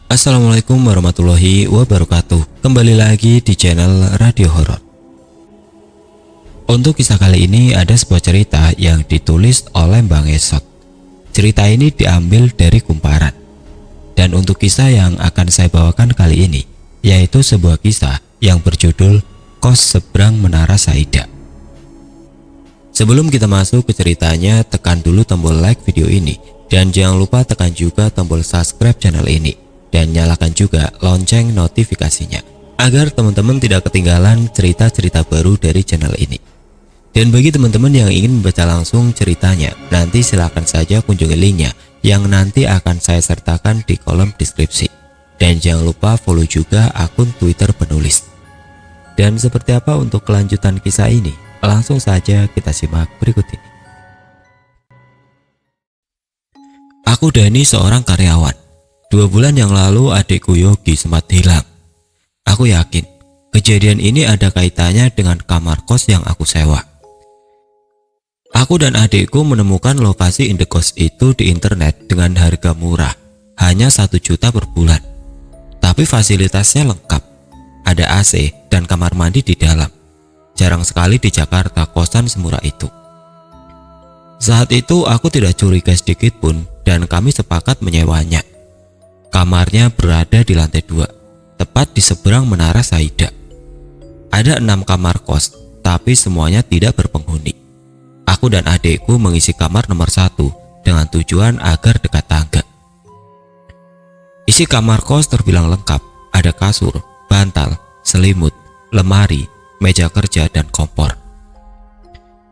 Assalamualaikum warahmatullahi wabarakatuh. Kembali lagi di channel Radio Horor. Untuk kisah kali ini ada sebuah cerita yang ditulis oleh Bang Esot. Cerita ini diambil dari Kumparan. Dan untuk kisah yang akan saya bawakan kali ini, yaitu sebuah kisah yang berjudul Kos Seberang Menara Saida. Sebelum kita masuk ke ceritanya, tekan dulu tombol like video ini dan jangan lupa tekan juga tombol subscribe channel ini dan nyalakan juga lonceng notifikasinya agar teman-teman tidak ketinggalan cerita-cerita baru dari channel ini. Dan bagi teman-teman yang ingin membaca langsung ceritanya, nanti silahkan saja kunjungi linknya yang nanti akan saya sertakan di kolom deskripsi. Dan jangan lupa follow juga akun Twitter penulis. Dan seperti apa untuk kelanjutan kisah ini? Langsung saja kita simak berikut ini. Aku Dani, seorang karyawan. 2 bulan yang lalu adikku Yogi sempat hilang. Aku yakin kejadian ini ada kaitannya dengan kamar kos yang aku sewa. Aku dan adikku menemukan lokasi indekos itu di internet dengan harga murah, hanya 1 juta per bulan. Tapi fasilitasnya lengkap, ada AC dan kamar mandi di dalam. Jarang sekali di Jakarta kosan semurah itu. Saat itu aku tidak curiga sedikit pun dan kami sepakat menyewanya. Kamarnya berada di lantai 2, tepat di seberang Menara Saida. Ada 6 kamar kos, tapi semuanya tidak berpenghuni. Aku dan adikku mengisi kamar nomor 1 dengan tujuan agar dekat tangga. Isi kamar kos terbilang lengkap, ada kasur, bantal, selimut, lemari, meja kerja, dan kompor.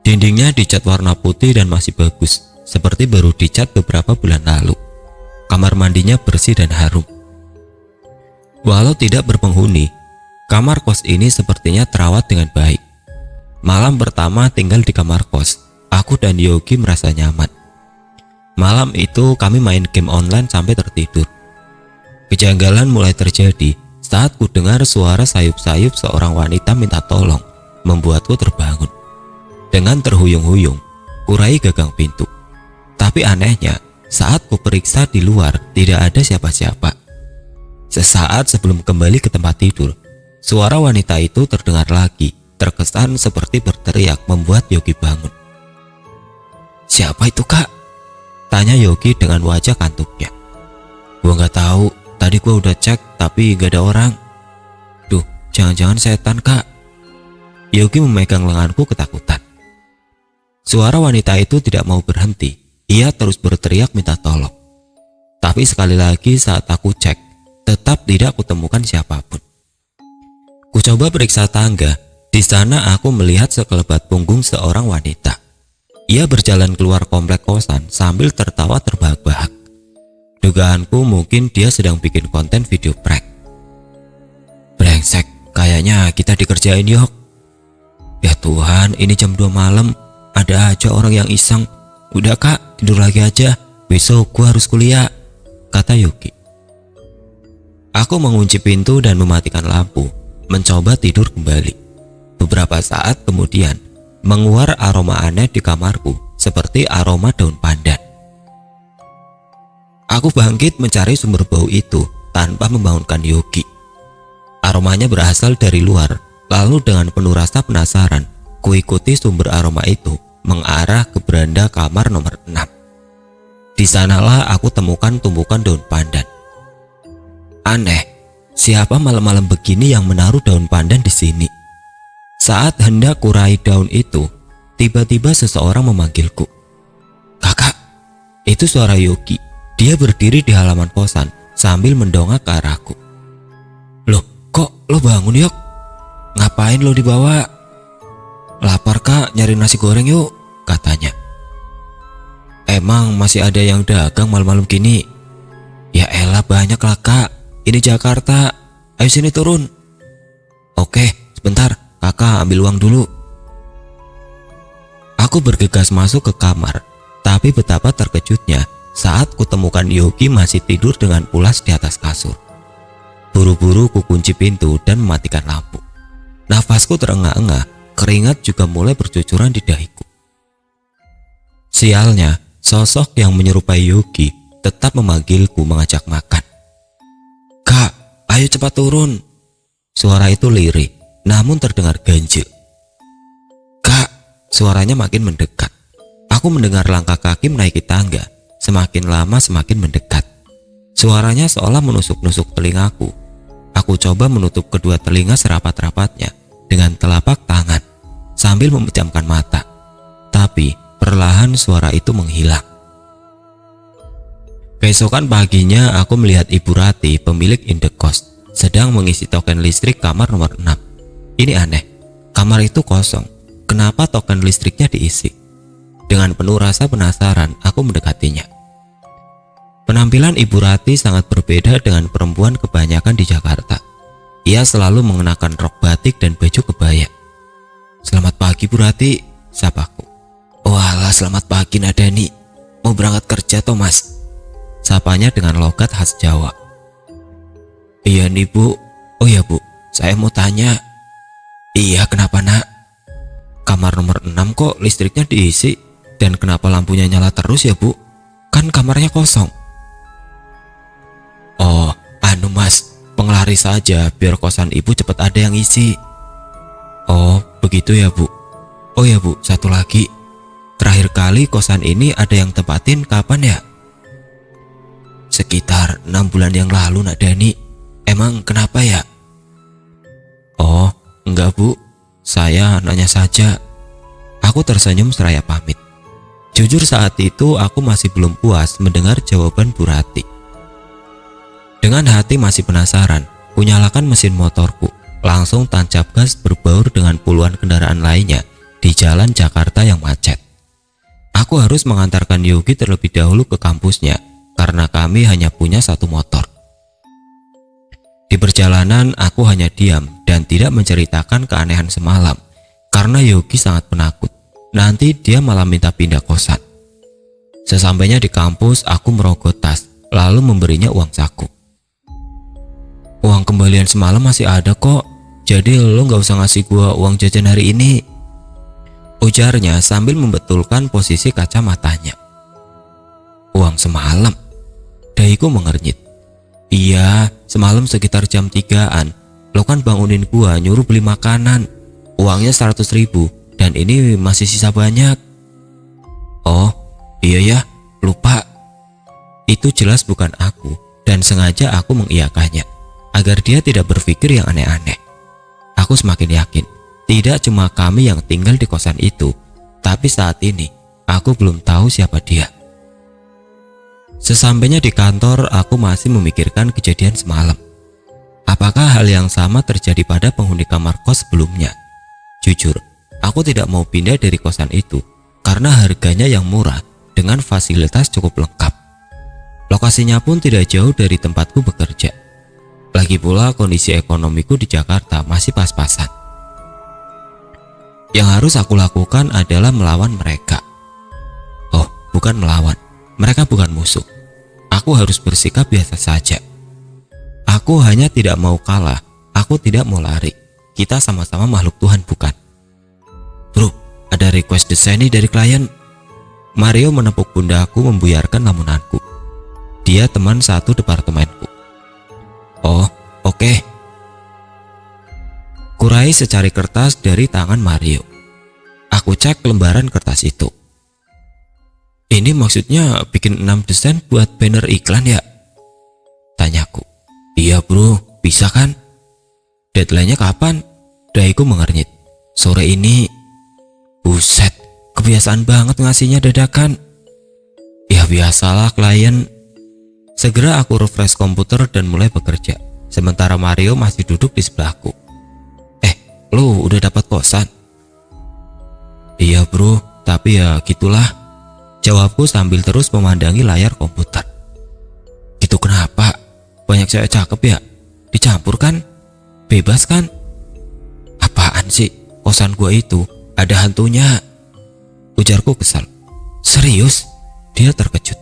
Dindingnya dicat warna putih dan masih bagus, seperti baru dicat beberapa bulan lalu. Kamar mandinya bersih dan harum. Walau tidak berpenghuni, kamar kos ini sepertinya terawat dengan baik. Malam pertama tinggal di kamar kos, aku dan Yogi merasa nyaman. Malam itu kami main game online sampai tertidur. Kejanggalan mulai terjadi saat ku dengar suara sayup-sayup seorang wanita minta tolong, membuatku terbangun. Dengan terhuyung-huyung, kurai gagang pintu. Tapi anehnya, saat ku periksa di luar tidak ada siapa-siapa. Sesaat sebelum kembali ke tempat tidur, suara wanita itu terdengar lagi, terkesan seperti berteriak membuat Yogi bangun. "Siapa itu, Kak?" tanya Yogi dengan wajah kantuknya. "Gua nggak tahu, tadi gua udah cek tapi gak ada orang." "Duh, jangan-jangan setan, Kak." Yogi memegang lenganku ketakutan. Suara wanita itu tidak mau berhenti. Ia terus berteriak minta tolong. Tapi sekali lagi saat aku cek, tetap tidak kutemukan siapapun. Ku coba periksa tangga. Di sana aku melihat sekelebat punggung seorang wanita. Ia berjalan keluar komplek kosan sambil tertawa terbahak-bahak. Dugaanku mungkin dia sedang bikin konten video prank. "Brengsek, kayaknya kita dikerjain, Yok." "Ya Tuhan, ini jam 2 malam, ada aja orang yang iseng. Udah Kak, tidur lagi aja, besok gua harus kuliah," kata Yogi. Aku mengunci pintu dan mematikan lampu, mencoba tidur kembali. Beberapa saat kemudian, menguar aroma aneh di kamarku, seperti aroma daun pandan. Aku bangkit mencari sumber bau itu tanpa membangunkan Yogi. Aromanya berasal dari luar, lalu dengan penuh rasa penasaran, kuikuti sumber aroma itu mengarah ke beranda kamar nomor 6. Di sanalah aku temukan tumpukan daun pandan. Aneh, siapa malam-malam begini yang menaruh daun pandan di sini? Saat hendak kurai daun itu, tiba-tiba seseorang memanggilku. "Kakak," itu suara Yogi. Dia berdiri di halaman kosan sambil mendongak ke arahku. "Loh, kok lo bangun, Yok? Ngapain lo di bawah?" "Lapar Kak, nyari nasi goreng yuk," katanya. "Emang masih ada yang dagang malam-malam gini?" "Ya elah, banyak lah Kak, ini Jakarta, ayo sini turun." "Oke, sebentar, kakak ambil uang dulu." Aku bergegas masuk ke kamar, tapi betapa terkejutnya saat kutemukan Yogi masih tidur dengan pulas di atas kasur. Buru-buru ku kunci pintu dan mematikan lampu. Nafasku terengah-engah, keringat juga mulai bercucuran di dahiku. Sialnya, sosok yang menyerupai Yogi tetap memanggilku mengajak makan. Ayo cepat turun. Suara itu lirih, namun terdengar ganjil. Kak, suaranya makin mendekat. Aku mendengar langkah kaki menaiki tangga, semakin lama semakin mendekat. Suaranya seolah menusuk-nusuk telingaku. Aku coba menutup kedua telinga serapat-rapatnya dengan telapak tangan, sambil memejamkan mata. Tapi perlahan suara itu menghilang. Keesokan paginya aku melihat Ibu Rati, pemilik indekos, sedang mengisi token listrik kamar nomor 6. Ini aneh, kamar itu kosong. Kenapa token listriknya diisi? Dengan penuh rasa penasaran, aku mendekatinya. Penampilan Ibu Rati sangat berbeda dengan perempuan kebanyakan di Jakarta. Ia selalu mengenakan rok batik dan baju kebaya. Selamat pagi Bu Rati, sapaku. Walah, selamat pagi Nadani. Mau berangkat kerja toh Mas? Sapanya dengan logat khas Jawa. Iya nih Bu. Oh ya Bu, saya mau tanya. Iya, kenapa nak? Kamar nomor 6 kok listriknya diisi, dan kenapa lampunya nyala terus ya Bu? Kan kamarnya kosong. Oh, anu Mas, penglaris saja biar kosan Ibu cepat ada yang isi. Oh, begitu ya Bu. Oh ya Bu, satu lagi. Terakhir kali kosan ini ada yang tempatin kapan ya? Sekitar 6 bulan yang lalu Nak Dani. Emang kenapa ya? Oh, enggak Bu. Saya nanya saja. Aku tersenyum seraya pamit. Jujur saat itu aku masih belum puas mendengar jawaban Bu Rati. Dengan hati masih penasaran, kunyalakan mesin motorku. Langsung tancap gas berbaur dengan puluhan kendaraan lainnya di jalan Jakarta yang macet. Aku harus mengantarkan Yogi terlebih dahulu ke kampusnya karena kami hanya punya satu motor. Di perjalanan aku hanya diam dan tidak menceritakan keanehan semalam karena Yogi sangat penakut. Nanti dia malah minta pindah kosan. Sesampainya di kampus aku merogoh tas lalu memberinya uang saku. Uang kembalian semalam masih ada kok, jadi lo gak usah ngasih gua uang jajan hari ini, ujarnya sambil membetulkan posisi kacamatanya. Uang semalam? Dahiku mengernyit. Iya, semalam sekitar jam 3-an. Lo kan bangunin gua nyuruh beli makanan. Uangnya 100.000 dan ini masih sisa banyak. Oh, iya ya, lupa. Itu jelas bukan aku dan sengaja aku mengiyakannya agar dia tidak berpikir yang aneh-aneh. Aku semakin yakin tidak cuma kami yang tinggal di kosan itu, tapi saat ini aku belum tahu siapa dia. Sesampainya di kantor, aku masih memikirkan kejadian semalam. Apakah hal yang sama terjadi pada penghuni kamar kos sebelumnya? Jujur, aku tidak mau pindah dari kosan itu karena harganya yang murah dengan fasilitas cukup lengkap. Lokasinya pun tidak jauh dari tempatku bekerja. Lagi pula kondisi ekonomiku di Jakarta masih pas-pasan. Yang harus aku lakukan adalah melawan mereka. Oh, bukan melawan. Mereka bukan musuh. Aku harus bersikap biasa saja. Aku hanya tidak mau kalah. Aku tidak mau lari. Kita sama-sama makhluk Tuhan, bukan? Bro, ada request desain nih dari klien. Mario menepuk pundakku membuyarkan lamunanku. Dia teman satu departemenku. Oh, oke. Kurai secari kertas dari tangan Mario. Aku cek lembaran kertas itu. Ini maksudnya bikin 6 desain buat banner iklan ya? Tanyaku. Iya bro, bisa kan? Deadline-nya kapan? Dahiku mengernyit. Sore ini. Buset, kebiasaan banget ngasihnya dadakan. Ya biasalah klien. Segera aku refresh komputer dan mulai bekerja. Sementara Mario masih duduk di sebelahku. Lu udah dapat kosan? Iya bro, tapi ya gitulah. Jawabku sambil terus memandangi layar komputer. Gitu kenapa? Banyak cewek cakep ya? Dicampur kan? Bebas kan? Apaan sih? Kosan gua itu ada hantunya, ujarku kesal. Serius? Dia terkejut.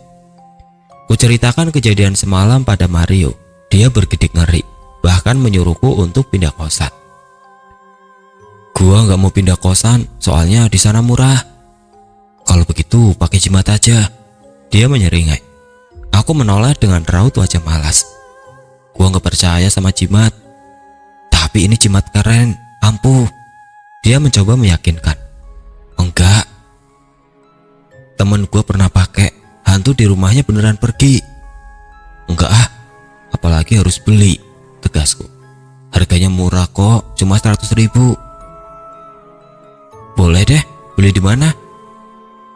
Kuceritakan kejadian semalam pada Mario. Dia bergidik ngeri, bahkan menyuruhku untuk pindah kosan. Gua nggak mau pindah kosan, soalnya di sana murah. Kalau begitu pakai jimat aja. Dia menyeringai. Aku menolak dengan raut wajah malas. Gua nggak percaya sama jimat. Tapi ini jimat keren, ampuh. Dia mencoba meyakinkan. Enggak. Temen gua pernah pakai, hantu di rumahnya beneran pergi. Enggak ah, apalagi harus beli, tegasku. Harganya murah kok, cuma 100.000. Boleh deh, beli di mana?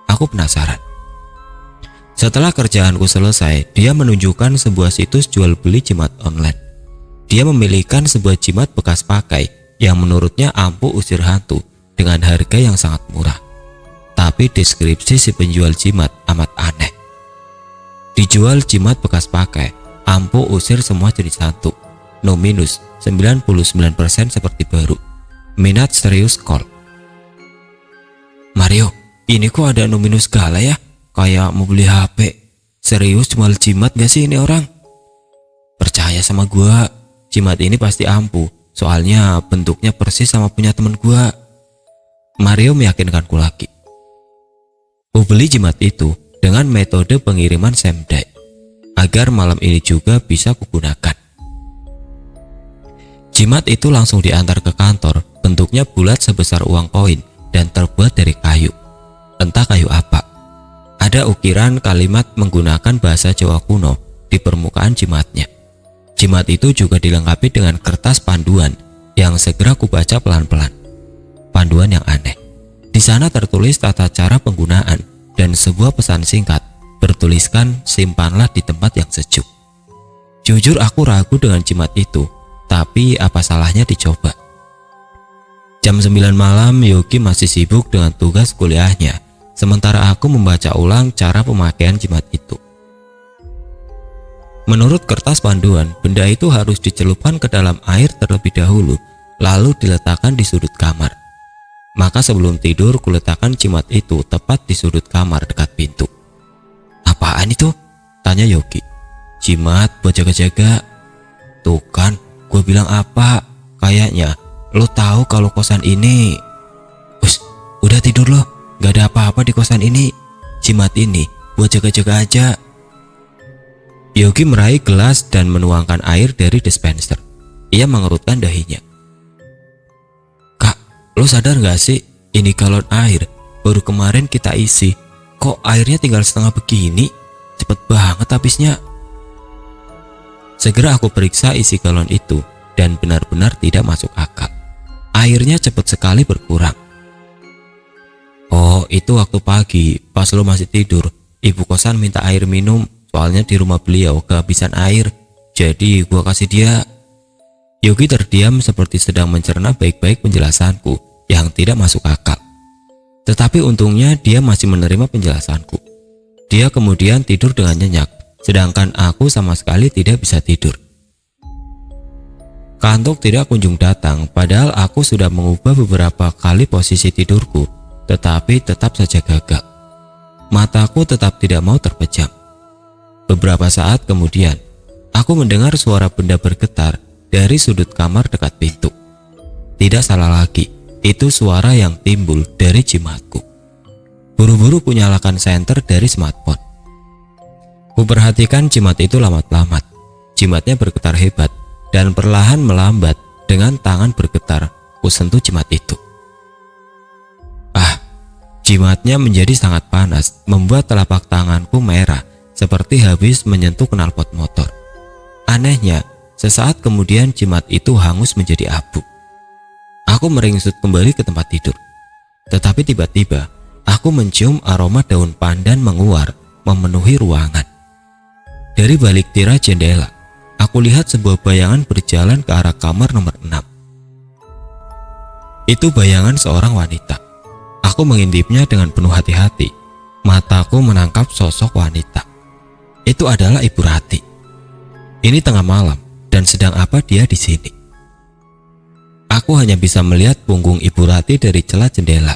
Aku penasaran. Setelah kerjaanku selesai, dia menunjukkan sebuah situs jual beli jimat online. Dia memilihkan sebuah jimat bekas pakai yang menurutnya ampuh usir hantu dengan harga yang sangat murah. Tapi deskripsi si penjual jimat amat aneh. Dijual jimat bekas pakai, ampuh usir semua jenis hantu. No minus, 99% seperti baru. Minat serius call. Mario, ini kok ada no minus segala ya? Kayak mau beli HP. Serius jual jimat gak sih ini orang? Percaya sama gua, jimat ini pasti ampuh. Soalnya bentuknya persis sama punya temen gua. Mario meyakinkanku lagi. Ku beli jimat itu dengan metode pengiriman same day, agar malam ini juga bisa kugunakan. Jimat itu langsung diantar ke kantor. Bentuknya bulat sebesar uang koin dan terbuat dari kayu. Entah kayu apa. Ada ukiran kalimat menggunakan bahasa Jawa kuno di permukaan jimatnya. Jimat itu juga dilengkapi dengan kertas panduan yang segera kubaca pelan-pelan. Panduan yang aneh. Di sana tertulis tata cara penggunaan dan sebuah pesan singkat bertuliskan simpanlah di tempat yang sejuk. Jujur aku ragu dengan jimat itu, tapi apa salahnya dicoba. Jam 9 malam Yogi masih sibuk dengan tugas kuliahnya. Sementara aku membaca ulang cara pemakaian jimat itu. Menurut kertas panduan, benda itu harus dicelupkan ke dalam air terlebih dahulu, lalu diletakkan di sudut kamar. Maka sebelum tidur, kuletakkan jimat itu tepat di sudut kamar dekat pintu. Apaan itu? Tanya Yogi. Jimat buat jaga-jaga. Tuh kan, gue bilang apa? Kayaknya lo tahu kalau kosan ini. Us, udah tidur lo. Gak ada apa-apa di kosan ini. Jimat ini buat jaga-jaga aja. Yogi meraih gelas dan menuangkan air dari dispenser. Ia mengerutkan dahinya. Kak, lo sadar gak sih? Ini galon air baru kemarin kita isi. Kok airnya tinggal setengah begini? Cepet banget habisnya. Segera aku periksa isi galon itu dan benar-benar tidak masuk akal. Airnya cepat sekali berkurang. Oh, itu waktu pagi, pas lo masih tidur, ibu kosan minta air minum, soalnya di rumah beliau kehabisan air, jadi gua kasih dia. Yogi terdiam seperti sedang mencerna baik-baik penjelasanku yang tidak masuk akal. Tetapi untungnya dia masih menerima penjelasanku. Dia kemudian tidur dengan nyenyak, sedangkan aku sama sekali tidak bisa tidur. Kantuk tidak kunjung datang, padahal aku sudah mengubah beberapa kali posisi tidurku, tetapi tetap saja gagal. Mataku tetap tidak mau terpejam. Beberapa saat kemudian, aku mendengar suara benda bergetar dari sudut kamar dekat pintu. Tidak salah lagi, itu suara yang timbul dari jimatku. Buru-buru kunyalakan senter dari smartphone. Kuperhatikan jimat itu lamat-lamat. Jimatnya bergetar hebat dan perlahan melambat. Dengan tangan bergetar, kusentuh jimat itu. Jimatnya menjadi sangat panas, membuat telapak tanganku merah seperti habis menyentuh knalpot motor. Anehnya, sesaat kemudian jimat itu hangus menjadi abu. Aku meringsut kembali ke tempat tidur. Tetapi tiba-tiba, aku mencium aroma daun pandan menguar memenuhi ruangan. Dari balik tirai jendela, aku lihat sebuah bayangan berjalan ke arah kamar nomor 6. Itu bayangan seorang wanita. Aku mengintipnya dengan penuh hati-hati. Mataku menangkap sosok wanita. Itu adalah Ibu Rati. Ini tengah malam dan sedang apa dia di sini? Aku hanya bisa melihat punggung Ibu Rati dari celah jendela.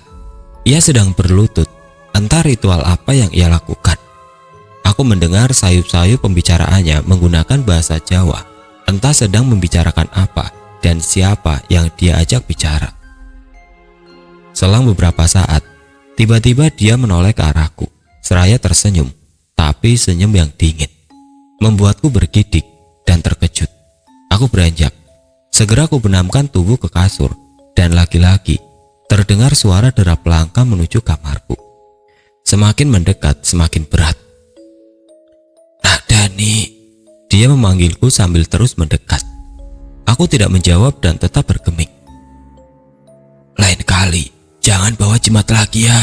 Ia sedang berlutut. Entah ritual apa yang ia lakukan. Aku mendengar sayup-sayup pembicaraannya menggunakan bahasa Jawa. Entah sedang membicarakan apa dan siapa yang dia ajak bicara. Selang beberapa saat, tiba-tiba dia menoleh ke arahku, seraya tersenyum, tapi senyum yang dingin, membuatku bergidik dan terkejut. Aku beranjak. Segera aku benamkan tubuh ke kasur dan lagi-lagi terdengar suara derap langkah menuju kamarku. Semakin mendekat, semakin berat. "Nak Dani," dia memanggilku sambil terus mendekat. Aku tidak menjawab dan tetap bergeming. "Lain kali, jangan bawa jimat lagi ya,"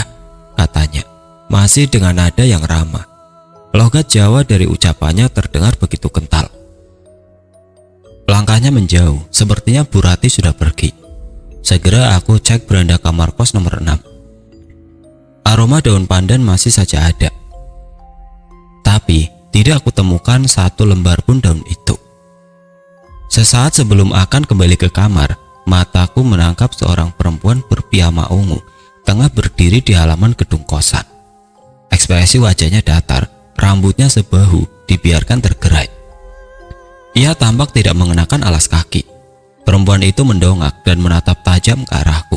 katanya, masih dengan nada yang ramah. Logat Jawa dari ucapannya terdengar begitu kental. Langkahnya menjauh, sepertinya Bu Rati sudah pergi. Segera aku cek beranda kamar kos nomor 6. Aroma daun pandan masih saja ada. Tapi tidak aku temukan satu lembar pun daun itu. Sesaat sebelum akan kembali ke kamar, mataku menangkap seorang perempuan berpiyama ungu tengah berdiri di halaman gedung kosan. Ekspresi wajahnya datar, rambutnya sebahu dibiarkan tergerai. Ia tampak tidak mengenakan alas kaki. Perempuan itu mendongak dan menatap tajam ke arahku.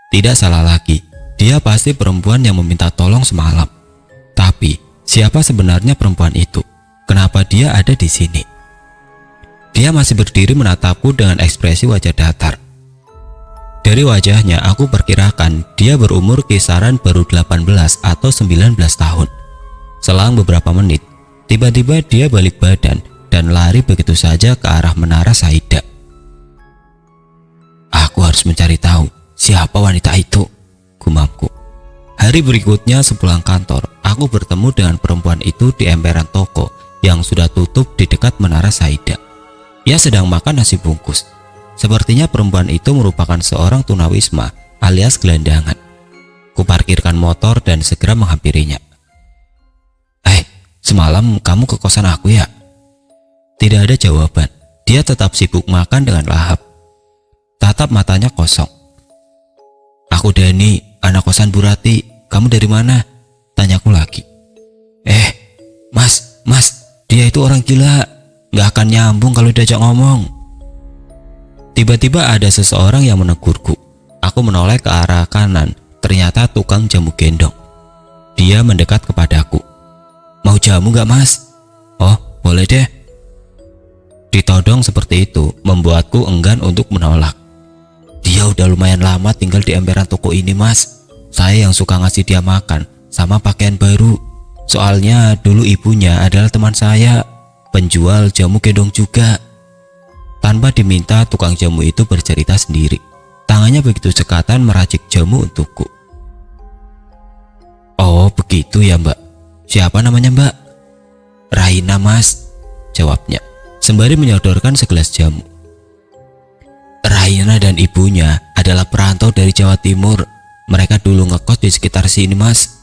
Tidak salah lagi, dia pasti perempuan yang meminta tolong semalam. Tapi siapa sebenarnya perempuan itu? Kenapa dia ada di sini? Dia masih berdiri menatapku dengan ekspresi wajah datar. Dari wajahnya aku perkirakan dia berumur kisaran baru 18 atau 19 tahun. Selang beberapa menit, tiba-tiba dia balik badan dan lari begitu saja ke arah menara Saida. Aku harus mencari tahu siapa wanita itu, gumamku. Hari berikutnya sepulang kantor, aku bertemu dengan perempuan itu di emperan toko yang sudah tutup di dekat menara Saida. Ia sedang makan nasi bungkus. Sepertinya perempuan itu merupakan seorang tunawisma alias gelandangan. Kuparkirkan motor dan segera menghampirinya. Semalam kamu ke kosan aku ya?" Tidak ada jawaban. Dia tetap sibuk makan dengan lahap. Tatap matanya kosong. "Aku Dani, anak kosan Bu Rati. Kamu dari mana?" tanyaku lagi. Mas, dia itu orang gila. Gak akan nyambung kalau diajak ngomong." Tiba-tiba ada seseorang yang menegurku. Aku menoleh ke arah kanan. Ternyata tukang jamu gendong. Dia mendekat kepadaku. "Mau jamu gak mas?" "Oh, boleh deh." Ditodong seperti itu membuatku enggan untuk menolak. "Dia udah lumayan lama tinggal di emperan toko ini mas. Saya yang suka ngasih dia makan sama pakaian baru. Soalnya dulu ibunya adalah teman saya, penjual jamu gendong juga." Tanpa diminta, tukang jamu itu bercerita sendiri. Tangannya begitu cekatan meracik jamu untukku. "Oh begitu ya mbak. Siapa namanya mbak?" "Raina mas," jawabnya, sembari menyodorkan segelas jamu. "Raina dan ibunya adalah perantau dari Jawa Timur. Mereka dulu ngekos di sekitar sini mas."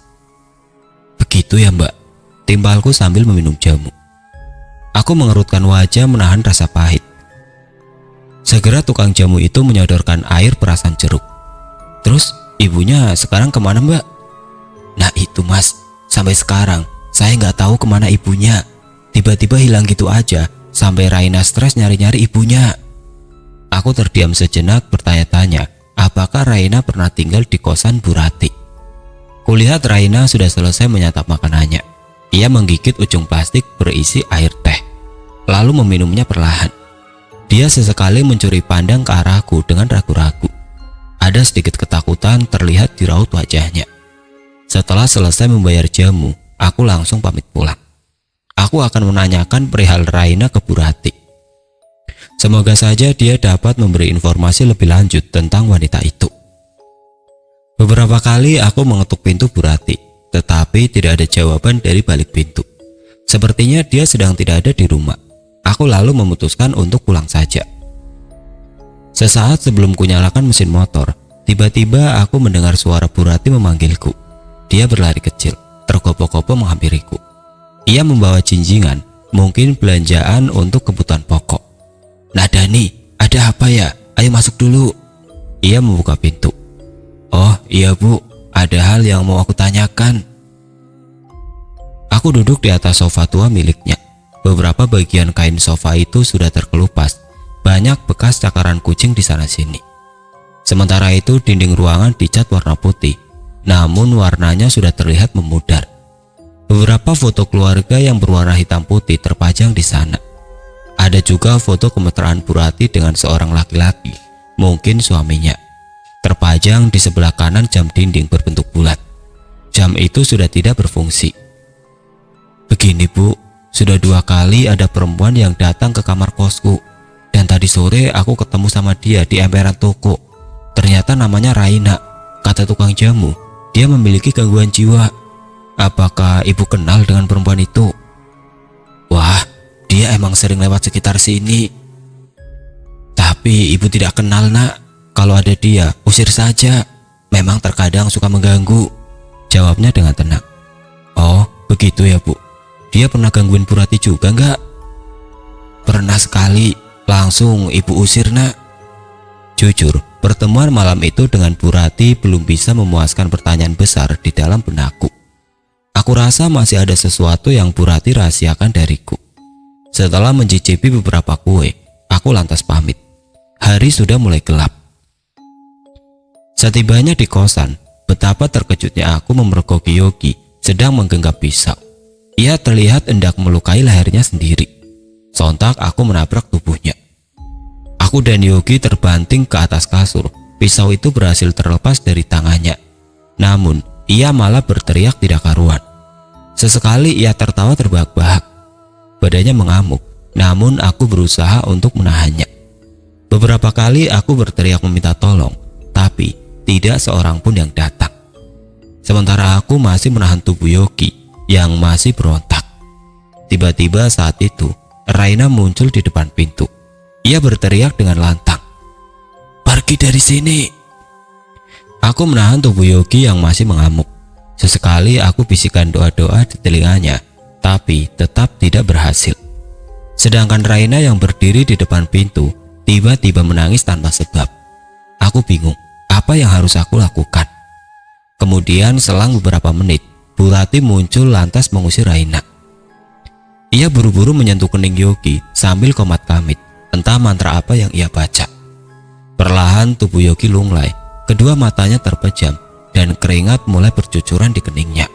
"Begitu ya mbak," timbalku sambil meminum jamu. Aku mengerutkan wajah menahan rasa pahit. Segera tukang jamu itu menyodorkan air perasan jeruk. "Terus ibunya sekarang kemana mbak?" "Nah itu mas, sampai sekarang saya nggak tahu kemana ibunya. Tiba-tiba hilang gitu aja sampai Raina stres nyari-nyari ibunya." Aku terdiam sejenak bertanya-tanya apakah Raina pernah tinggal di kosan Bu Rati. Kulihat Raina sudah selesai menyantap makanannya. Ia menggigit ujung plastik berisi air teh, lalu meminumnya perlahan. Dia sesekali mencuri pandang ke arahku dengan ragu-ragu. Ada sedikit ketakutan terlihat di raut wajahnya. Setelah selesai membayar jamu, aku langsung pamit pulang. Aku akan menanyakan perihal Raina ke Bu Rati. Semoga saja dia dapat memberi informasi lebih lanjut tentang wanita itu. Beberapa kali aku mengetuk pintu Bu Rati, tetapi tidak ada jawaban dari balik pintu. Sepertinya dia sedang tidak ada di rumah. Aku lalu memutuskan untuk pulang saja. Sesaat sebelum kunyalakan mesin motor, tiba-tiba aku mendengar suara Bu Rati memanggilku. Dia berlari kecil, tergopoh-gopoh menghampiriku. Ia membawa jinjingan, mungkin belanjaan untuk kebutuhan pokok. "Nah Dani, ada apa ya? Ayo masuk dulu." Ia membuka pintu. "Oh iya bu, ada hal yang mau aku tanyakan." Aku duduk di atas sofa tua miliknya. Beberapa bagian kain sofa itu sudah terkelupas. Banyak bekas cakaran kucing di sana sini. Sementara itu dinding ruangan dicat warna putih, namun warnanya sudah terlihat memudar. Beberapa foto keluarga yang berwarna hitam putih terpajang di sana. Ada juga foto kemesraan Bu Rati dengan seorang laki-laki, mungkin suaminya. Terpajang di sebelah kanan jam dinding berbentuk bulat. Jam itu sudah tidak berfungsi. Begini Bu, sudah 2 kali ada perempuan yang datang ke kamar kosku. Dan tadi sore aku ketemu sama dia di emperan toko. Ternyata namanya Raina. Kata tukang jamu, dia memiliki gangguan jiwa. Apakah ibu kenal dengan perempuan itu? Wah, dia emang sering lewat sekitar sini. Tapi ibu tidak kenal nak. Kalau ada dia, usir saja. Memang terkadang suka mengganggu. Jawabnya dengan tenang. Oh, begitu ya Bu. Dia pernah gangguin Bu Rati juga enggak? Pernah sekali. Langsung ibu usir nak. Jujur, pertemuan malam itu dengan Bu Rati belum bisa memuaskan pertanyaan besar di dalam benakku. Aku rasa masih ada sesuatu yang Bu Rati rahasiakan dariku. Setelah mencicipi beberapa kue, aku lantas pamit. Hari sudah mulai gelap. Setibanya di kosan, betapa terkejutnya aku memergoki Yogi sedang menggenggam pisau. Ia terlihat hendak melukai lehernya sendiri. Sontak aku menabrak tubuhnya. Aku dan Yogi terbanting ke atas kasur. Pisau itu berhasil terlepas dari tangannya. Namun, ia malah berteriak tidak karuan. Sesekali ia tertawa terbahak-bahak. Badannya mengamuk, namun aku berusaha untuk menahannya. Beberapa kali aku berteriak meminta tolong, tapi tidak seorang pun yang datang. Sementara aku masih menahan tubuh Yogi yang masih berontak. Tiba-tiba saat itu, Raina muncul di depan pintu. Ia berteriak dengan lantang, "Pergi dari sini!" Aku menahan tubuh Yogi yang masih mengamuk. Sesekali aku bisikan doa-doa di telinganya, tapi tetap tidak berhasil. Sedangkan Raina yang berdiri di depan pintu tiba-tiba menangis tanpa sebab. Aku bingung, apa yang harus aku lakukan? Kemudian selang beberapa menit, Bu Rati muncul lantas mengusir Raina. Ia buru-buru menyentuh kening Yogi sambil komat kamit, entah mantra apa yang ia baca. Perlahan tubuh Yogi lunglai, kedua matanya terpejam dan keringat mulai bercucuran di keningnya.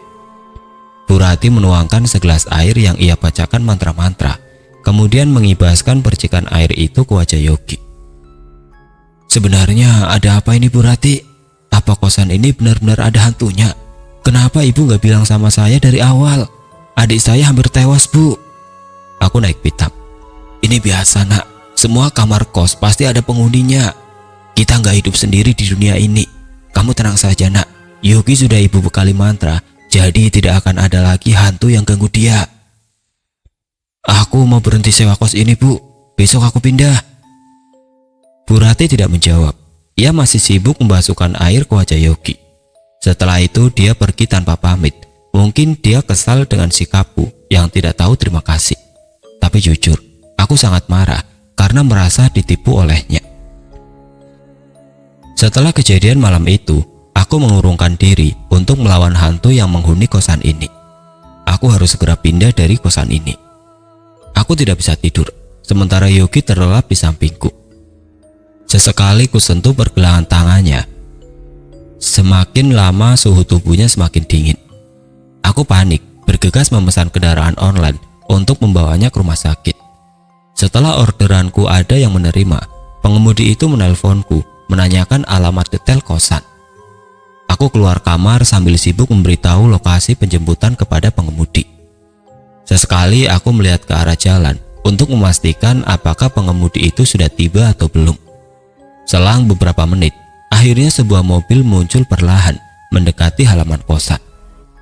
Bu Rati menuangkan segelas air yang ia bacakan mantra-mantra, kemudian mengibaskan percikan air itu ke wajah Yogi. "Sebenarnya ada apa ini Bu Rati? Apa kosan ini benar-benar ada hantunya? Kenapa ibu gak bilang sama saya dari awal? Adik saya hampir tewas Bu." Aku naik pitam. "Ini biasa nak, semua kamar kos pasti ada penghuninya. Kita nggak hidup sendiri di dunia ini. Kamu tenang saja nak, Yogi sudah ibu bekali mantra, jadi tidak akan ada lagi hantu yang ganggu dia." "Aku mau berhenti sewa kos ini Bu, besok aku pindah." Bu Rati tidak menjawab. Ia masih sibuk membasuhkan air ke wajah Yogi. Setelah itu dia pergi tanpa pamit. Mungkin dia kesal dengan sikapku yang tidak tahu terima kasih. Tapi jujur, aku sangat marah karena merasa ditipu olehnya. Setelah kejadian malam itu, aku mengurungkan diri untuk melawan hantu yang menghuni kosan ini. Aku harus segera pindah dari kosan ini. Aku tidak bisa tidur, sementara Yogi terlelap di sampingku. Sesekali ku sentuh pergelangan tangannya. Semakin lama suhu tubuhnya semakin dingin. Aku panik, bergegas memesan kendaraan online untuk membawanya ke rumah sakit. Setelah orderanku ada yang menerima, pengemudi itu menelponku menanyakan alamat detail kosan. Aku keluar kamar sambil sibuk memberitahu lokasi penjemputan kepada pengemudi. Sesekali aku melihat ke arah jalan untuk memastikan apakah pengemudi itu sudah tiba atau belum. Selang beberapa menit, akhirnya sebuah mobil muncul perlahan mendekati halaman kosan.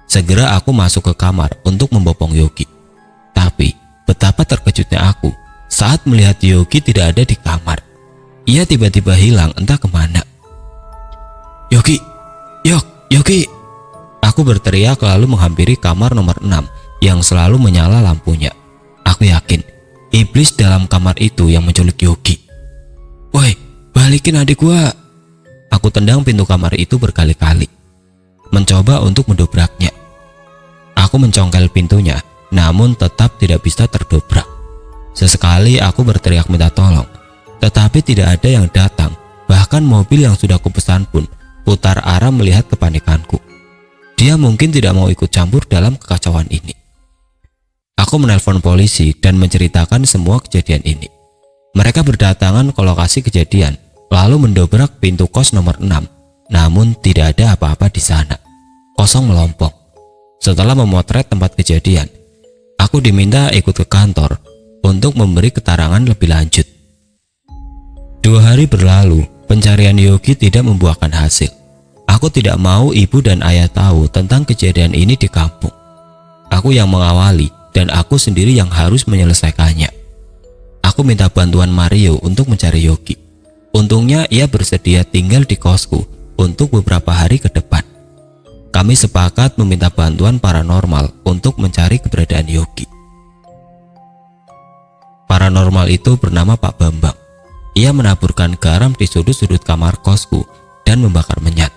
Segera aku masuk ke kamar untuk membopong Yogi. Tapi betapa terkejutnya aku saat melihat Yogi tidak ada di kamar. Ia tiba-tiba hilang entah kemana. "Yogi, Yogi!" Aku berteriak lalu menghampiri kamar nomor 6 yang selalu menyala lampunya. Aku yakin iblis dalam kamar itu yang menculik Yogi. "Woi, balikin adik gua!" Aku tendang pintu kamar itu berkali-kali, mencoba untuk mendobraknya. Aku mencongkel pintunya, namun tetap tidak bisa terdobrak. Sesekali aku berteriak minta tolong, tetapi tidak ada yang datang. Bahkan mobil yang sudah kupesan pun putar arah melihat kepanikanku. Dia mungkin tidak mau ikut campur dalam kekacauan ini. Aku menelpon polisi dan menceritakan semua kejadian ini. Mereka berdatangan ke lokasi kejadian, lalu mendobrak pintu kos nomor 6. Namun tidak ada apa-apa di sana. Kosong melompong. Setelah memotret tempat kejadian, aku diminta ikut ke kantor untuk memberi keterangan lebih lanjut. 2 hari berlalu, pencarian Yogi tidak membuahkan hasil. Aku tidak mau ibu dan ayah tahu tentang kejadian ini di kampung. Aku yang mengawali dan aku sendiri yang harus menyelesaikannya. Aku minta bantuan Mario untuk mencari Yogi. Untungnya ia bersedia tinggal di kosku untuk beberapa hari ke depan. Kami sepakat meminta bantuan paranormal untuk mencari keberadaan Yogi. Paranormal itu bernama Pak Bambang. Ia menaburkan garam di sudut-sudut kamar kosku dan membakar menyat.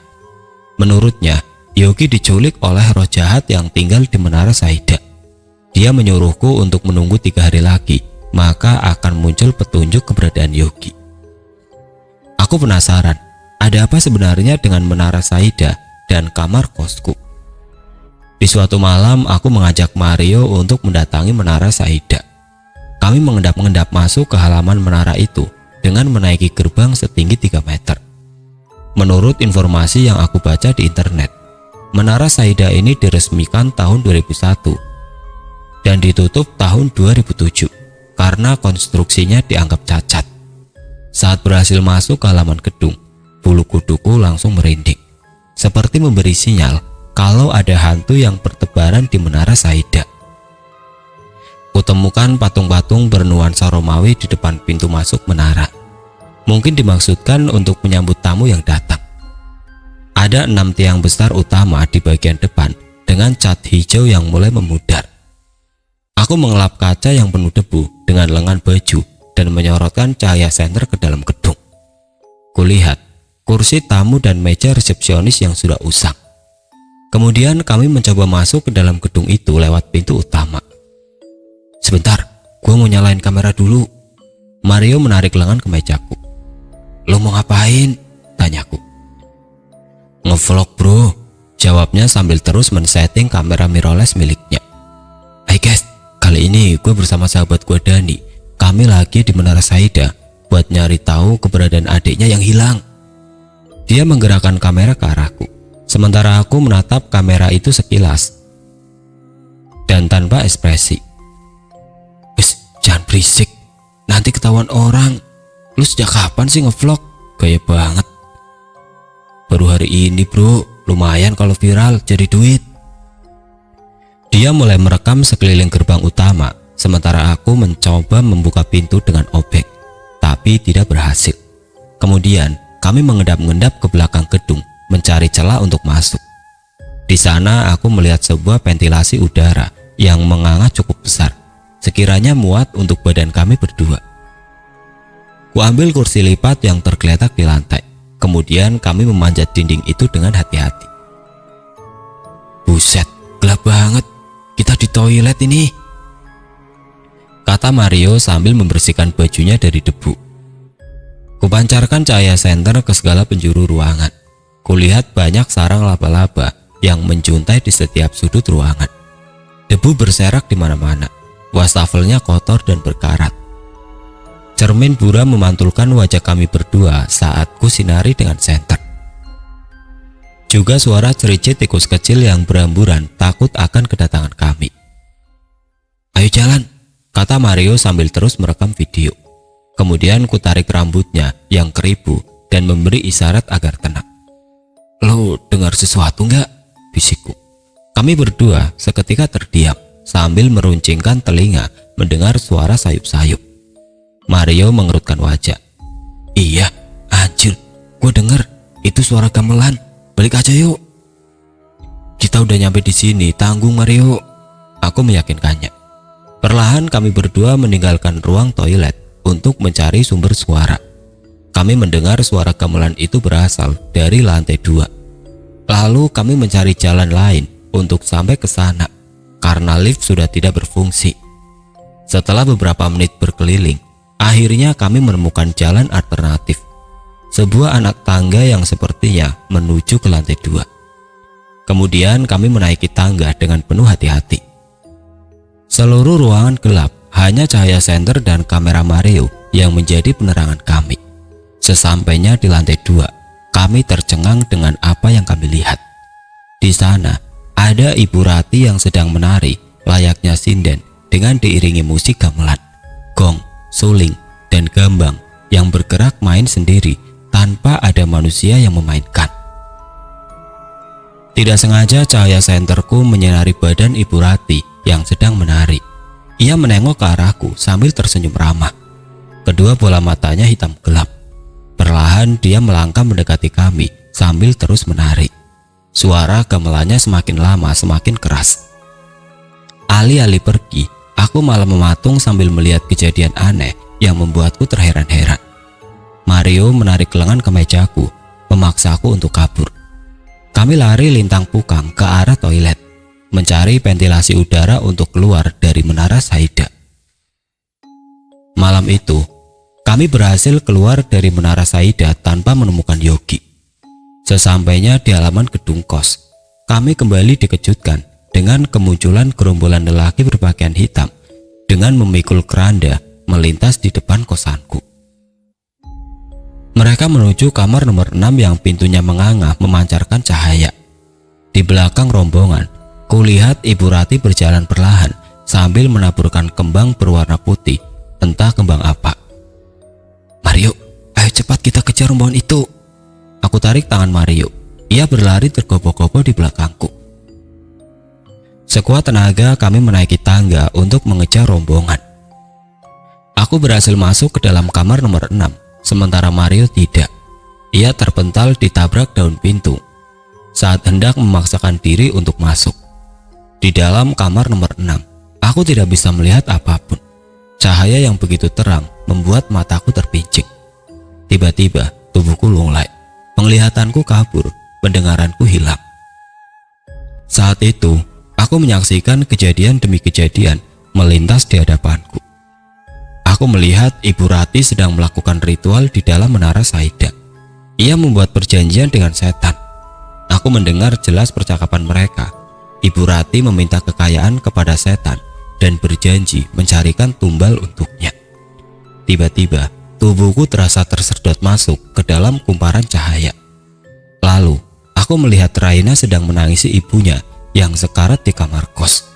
Menurutnya, Yogi diculik oleh roh jahat yang tinggal di Menara Saida. Dia menyuruhku untuk menunggu 3 hari lagi, maka akan muncul petunjuk keberadaan Yogi. Aku penasaran, ada apa sebenarnya dengan Menara Saida dan kamar kosku? Di suatu malam, aku mengajak Mario untuk mendatangi Menara Saida. Kami mengendap-endap masuk ke halaman menara itu dengan menaiki gerbang setinggi 3 meter. Menurut informasi yang aku baca di internet, Menara Saida ini diresmikan tahun 2001 dan ditutup tahun 2007 karena konstruksinya dianggap cacat. Saat berhasil masuk ke halaman gedung, bulu kuduku langsung merinding, seperti memberi sinyal kalau ada hantu yang bertebaran di Menara Saida. Kutemukan patung-patung bernuansa Romawi di depan pintu masuk menara. Mungkin dimaksudkan untuk menyambut tamu yang datang. Ada 6 tiang besar utama di bagian depan dengan cat hijau yang mulai memudar. Aku mengelap kaca yang penuh debu dengan lengan baju dan menyorotkan cahaya senter ke dalam gedung. Kulihat kursi tamu dan meja resepsionis yang sudah usang. Kemudian kami mencoba masuk ke dalam gedung itu lewat pintu utama. Sebentar, gue mau nyalain kamera dulu. Mario menarik lengan ke mejaku. Lo mau ngapain? Tanyaku. Ngevlog bro, jawabnya sambil terus men-setting kamera mirrorless miliknya. Hai guys, kali ini gue bersama sahabat gue Dani. Kami lagi di Menara Saida buat nyari tahu keberadaan adiknya yang hilang. Dia menggerakkan kamera ke arahku, sementara aku menatap kamera itu sekilas dan tanpa ekspresi. Jangan berisik, nanti ketahuan orang. Lu sejak kapan sih ngevlog? Gaya banget. Baru hari ini bro, lumayan kalau viral jadi duit. Dia mulai merekam sekeliling gerbang utama, sementara aku mencoba membuka pintu dengan obeng, tapi tidak berhasil. Kemudian kami mengendap-endap ke belakang gedung, mencari celah untuk masuk. Di sana aku melihat sebuah ventilasi udara yang menganga cukup besar, sekiranya muat untuk badan kami berdua. Kuambil kursi lipat yang tergeletak di lantai. Kemudian kami memanjat dinding itu dengan hati-hati. Buset, gelap banget. Kita di toilet ini, kata Mario sambil membersihkan bajunya dari debu. Kupancarkan cahaya senter ke segala penjuru ruangan. Kulihat banyak sarang laba-laba yang menjuntai di setiap sudut ruangan. Debu berserak di mana-mana. Wastafelnya kotor dan berkarat. Cermin buram memantulkan wajah kami berdua saat kusinari dengan senter. Juga suara cericit tikus kecil yang beramburan takut akan kedatangan kami. Ayo jalan, kata Mario sambil terus merekam video. Kemudian kutarik rambutnya yang keribu dan memberi isyarat agar tenang. Lo dengar sesuatu nggak? Bisikku. Kami berdua seketika terdiam sambil meruncingkan telinga mendengar suara sayup-sayup. Mario mengerutkan wajah. Iya, anjir, gue denger itu suara gamelan. Balik aja yuk. Kita udah nyampe di sini, tanggung Mario. Aku meyakinkannya. Perlahan kami berdua meninggalkan ruang toilet untuk mencari sumber suara. Kami mendengar suara gamelan itu berasal dari lantai 2. Lalu kami mencari jalan lain untuk sampai ke sana karena lift sudah tidak berfungsi. Setelah beberapa menit berkeliling, akhirnya kami menemukan jalan alternatif, sebuah anak tangga yang sepertinya menuju ke lantai 2. Kemudian kami menaiki tangga dengan penuh hati-hati. Seluruh ruangan gelap, hanya cahaya senter dan kamera Mario yang menjadi penerangan kami. Sesampainya di lantai 2, kami tercengang dengan apa yang kami lihat. Di sana, ada Ibu Rati yang sedang menari layaknya sinden dengan diiringi musik gamelan, gong, suling, dan gambang yang bergerak main sendiri tanpa ada manusia yang memainkan. Tidak sengaja cahaya senterku menyinari badan Ibu Rati yang sedang menari. Ia menengok ke arahku sambil tersenyum ramah. Kedua bola matanya hitam gelap. Perlahan dia melangkah mendekati kami sambil terus menari. Suara gamelannya semakin lama semakin keras. Alih-alih pergi, aku malah mematung sambil melihat kejadian aneh yang membuatku terheran-heran. Mario menarik lengan kemejaku, memaksaku untuk kabur. Kami lari lintang pukang ke arah toilet, mencari ventilasi udara untuk keluar dari Menara Saida. Malam itu, kami berhasil keluar dari Menara Saida tanpa menemukan Yogi. Sesampainya di halaman gedung kos, kami kembali dikejutkan dengan kemunculan gerombolan lelaki berpakaian hitam dengan memikul keranda melintas di depan kosanku. Mereka menuju kamar nomor 6 yang pintunya menganga memancarkan cahaya. Di belakang rombongan, kulihat Ibu Rati berjalan perlahan sambil menaburkan kembang berwarna putih, entah kembang apa. Mario, ayo cepat kita kejar rombongan itu. Aku tarik tangan Mario. Ia berlari tergopoh-gopoh di belakangku. Sekuat tenaga kami menaiki tangga untuk mengejar rombongan. Aku berhasil masuk ke dalam kamar nomor 6, sementara Mario tidak. Ia terpental ditabrak daun pintu saat hendak memaksakan diri untuk masuk. Di dalam kamar nomor 6, aku tidak bisa melihat apapun. Cahaya yang begitu terang membuat mataku terpincing. Tiba-tiba tubuhku lunglai, penglihatanku kabur, pendengaranku hilang. Saat itu, aku menyaksikan kejadian demi kejadian melintas di hadapanku. Aku melihat Ibu Rati sedang melakukan ritual di dalam Menara Saida. Ia membuat perjanjian dengan setan. Aku mendengar jelas percakapan mereka. Ibu Rati meminta kekayaan kepada setan dan berjanji mencarikan tumbal untuknya. Tiba-tiba, tubuhku terasa tersedot masuk ke dalam kumparan cahaya. Lalu, aku melihat Raina sedang menangisi ibunya yang sekarat di kamar kos.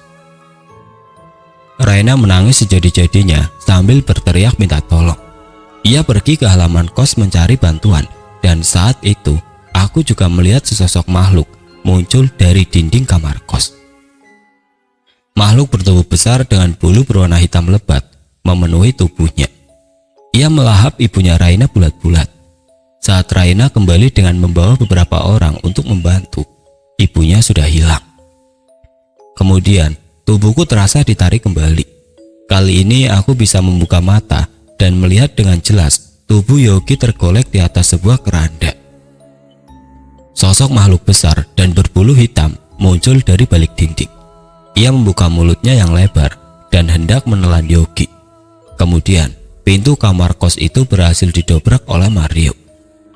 Raina menangis sejadi-jadinya sambil berteriak minta tolong. Ia pergi ke halaman kos mencari bantuan, dan saat itu aku juga melihat sesosok makhluk muncul dari dinding kamar kos. Makhluk bertubuh besar dengan bulu berwarna hitam lebat memenuhi tubuhnya. Ia melahap ibunya Raina bulat-bulat. Saat Raina kembali dengan membawa beberapa orang untuk membantu, ibunya sudah hilang. Kemudian tubuhku terasa ditarik kembali. Kali ini aku bisa membuka mata dan melihat dengan jelas tubuh Yogi tergolek di atas sebuah keranda. Sosok makhluk besar dan berbulu hitam muncul dari balik dinding. Ia membuka mulutnya yang lebar dan hendak menelan Yogi. Kemudian pintu kamar kos itu berhasil didobrak oleh Mario.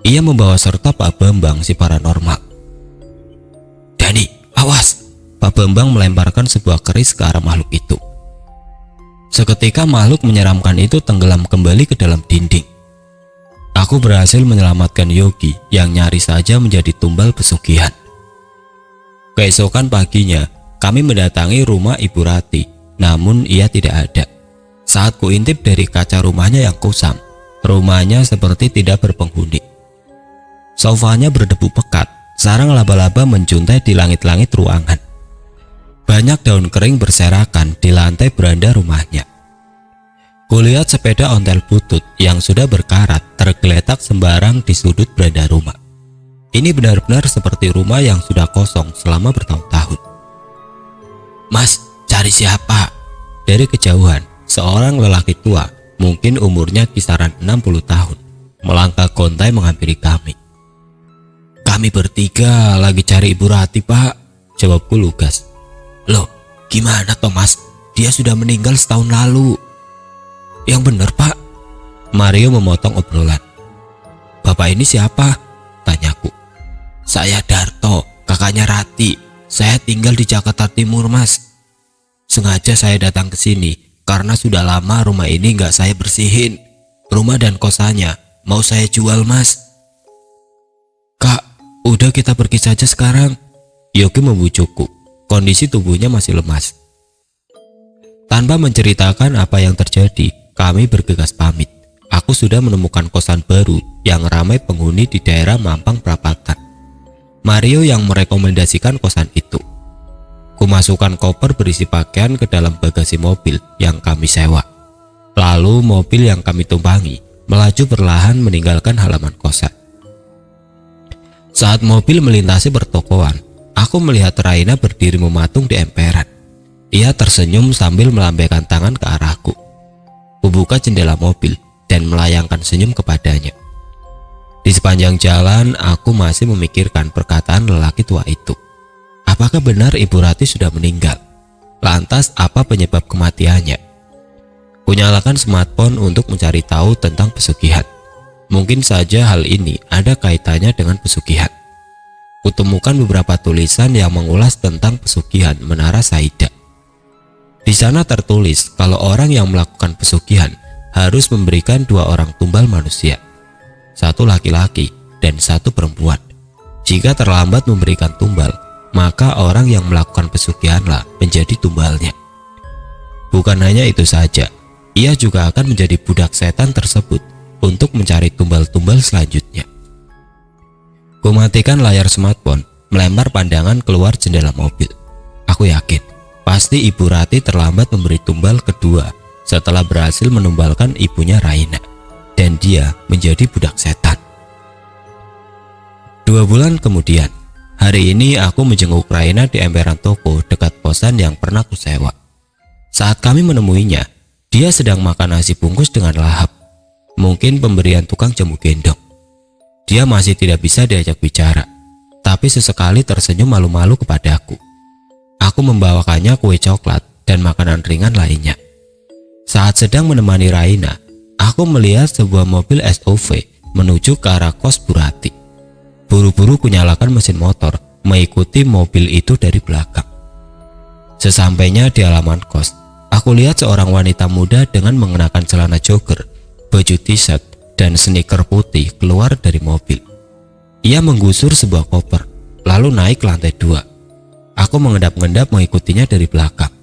Ia membawa serta Pak Bambang si paranormal. Dani, awas! Pak Bambang melemparkan sebuah keris ke arah makhluk itu. Seketika makhluk menyeramkan itu tenggelam kembali ke dalam dinding. Aku berhasil menyelamatkan Yogi yang nyaris saja menjadi tumbal pesugihan. Keesokan paginya, kami mendatangi rumah Ibu Rati, namun ia tidak ada. Saat kuintip dari kaca rumahnya yang kusam, rumahnya seperti tidak berpenghuni. Sofanya berdebu pekat, sarang laba-laba menjuntai di langit-langit ruangan. Banyak daun kering berserakan di lantai beranda rumahnya. Kulihat sepeda ontel butut yang sudah berkarat tergeletak sembarang di sudut beranda rumah. Ini benar-benar seperti rumah yang sudah kosong selama bertahun-tahun. Mas, cari siapa? Dari kejauhan, seorang lelaki tua, mungkin umurnya kisaran 60 tahun, melangkah gontai menghampiri kami. Kami bertiga lagi cari Ibu Rati, Pak, jawabku lugas. Loh, gimana Thomas? Dia sudah meninggal setahun lalu. Yang benar, Pak. Mario memotong obrolan. Bapak ini siapa? Tanyaku. Saya Darto, kakaknya Rati. Saya tinggal di Jakarta Timur, Mas. Sengaja saya datang ke sini karena sudah lama rumah ini nggak saya bersihin. Rumah dan kosannya mau saya jual, Mas. Kak, udah kita pergi saja sekarang. Yogi membujukku. Kondisi tubuhnya masih lemas. Tanpa menceritakan apa yang terjadi, kami bergegas pamit. Aku sudah menemukan kosan baru yang ramai penghuni di daerah Mampang Perapatan. Mario yang merekomendasikan kosan itu. Kumasukkan koper berisi pakaian ke dalam bagasi mobil yang kami sewa. Lalu mobil yang kami tumpangi melaju perlahan meninggalkan halaman kosan. Saat mobil melintasi pertokoan, aku melihat Raina berdiri mematung di emperan. Ia tersenyum sambil melambaikan tangan ke arahku. Kubuka jendela mobil dan melayangkan senyum kepadanya. Di sepanjang jalan, aku masih memikirkan perkataan lelaki tua itu. Apakah benar Ibu Rati sudah meninggal? Lantas apa penyebab kematiannya? Kunyalakan smartphone untuk mencari tahu tentang pesugihan. Mungkin saja hal ini ada kaitannya dengan pesugihan. Kutemukan beberapa tulisan yang mengulas tentang pesugihan Menara Saida. Di sana tertulis kalau orang yang melakukan pesugihan harus memberikan 2 orang tumbal manusia. 1 laki-laki dan 1 perempuan. Jika terlambat memberikan tumbal, maka orang yang melakukan pesugihanlah menjadi tumbalnya. Bukan hanya itu saja, ia juga akan menjadi budak setan tersebut untuk mencari tumbal-tumbal selanjutnya. Kumatikan layar smartphone, melempar pandangan keluar jendela mobil. Aku yakin, pasti Ibu Rati terlambat memberi tumbal kedua setelah berhasil menumbalkan ibunya Raina. Dan dia menjadi budak setan. 2 bulan kemudian, hari ini aku menjenguk Raina di emperan toko dekat kosan yang pernah kusewa. Saat kami menemuinya, dia sedang makan nasi bungkus dengan lahap. Mungkin pemberian tukang jamu gendong. Dia masih tidak bisa diajak bicara, tapi sesekali tersenyum malu-malu kepadaku. Aku membawakannya kue coklat dan makanan ringan lainnya. Saat sedang menemani Raina, aku melihat sebuah mobil SUV menuju ke arah kos Bu Rati. Buru-buru kunyalakan mesin motor, mengikuti mobil itu dari belakang. Sesampainya di halaman kos, aku lihat seorang wanita muda dengan mengenakan celana jogger, baju t-shirt, dan sneaker putih keluar dari mobil. Ia menggusur sebuah koper, lalu naik ke lantai 2. Aku mengendap-endap mengikutinya dari belakang.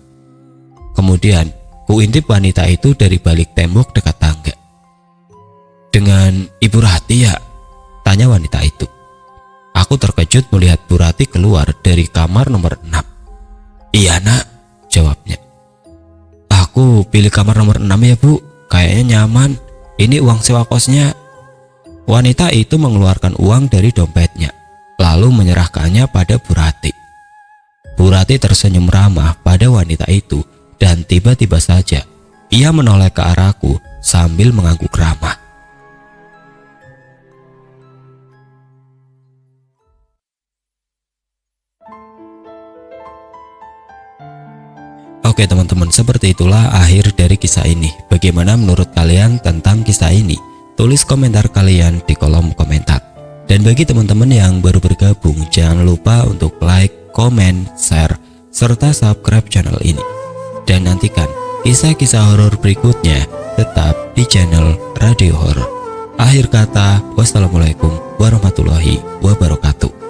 Kemudian, kuintip wanita itu dari balik tembok dekat tangga. Dengan Ibu Rati ya? Tanya wanita itu. Aku terkejut melihat Bu Rati keluar dari kamar nomor 6. Iya nak, jawabnya. Aku pilih kamar nomor 6 ya Bu, kayaknya nyaman. Ini uang sewa kosnya. Wanita itu mengeluarkan uang dari dompetnya, lalu menyerahkannya pada Bu Rati. Bu Rati tersenyum ramah pada wanita itu dan tiba-tiba saja ia menoleh ke arahku sambil mengangguk ramah. Oke teman-teman, seperti itulah akhir dari kisah ini. Bagaimana menurut kalian tentang kisah ini? Tulis komentar kalian di kolom komentar. Dan bagi teman-teman yang baru bergabung, jangan lupa untuk like, komen, share, serta subscribe channel ini. Dan nantikan kisah-kisah horor berikutnya tetap di channel Radio Horor. Akhir kata, wassalamualaikum warahmatullahi wabarakatuh.